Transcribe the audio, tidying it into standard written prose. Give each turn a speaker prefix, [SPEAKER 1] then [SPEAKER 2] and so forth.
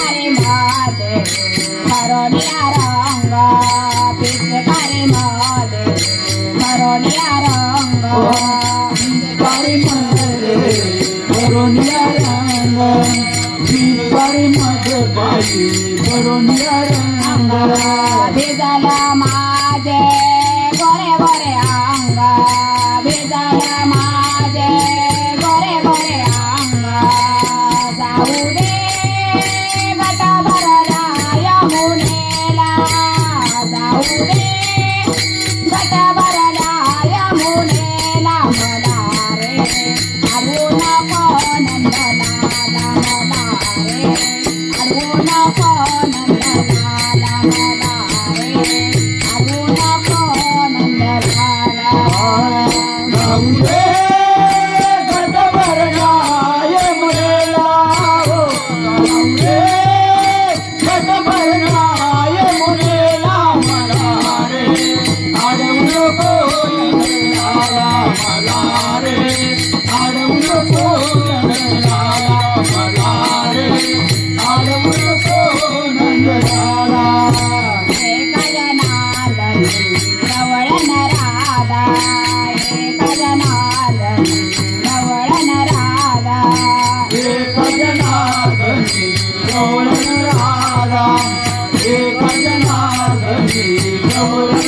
[SPEAKER 1] पिचकारी मध्ये करोनिया रंग पिचकारी मध्ये करोनिया रंग
[SPEAKER 2] पिचकारी मध्ये करोनिया रंग पिचकारी मध्ये बाई करोनिया रंग
[SPEAKER 1] भिजला माझे गोरे गोरे अंग भिजला माझे गोरे गोरे अंग जाऊ दे गट भरला यमुनेला जाऊ दे गट भरला यमुनेला मला रे अडवू नको नंदलाला मला रे अडवू नको नंदलाला मला रे अडवू नको नंदलाला
[SPEAKER 2] जाऊ दे गट भरला यमुनेला हो जाऊ दे गट भरला यमुनेला मला रे अडवू नको नंदलाला मला रे अडवू नको नंदलाला मला रे अडवू नको नंदलाला
[SPEAKER 1] एक जनार्दनी रवळण राधा एक जनार्दनी रवळण राधा
[SPEAKER 2] एक जनार्दनी रवळण राधा एक जनार्दनी रवळण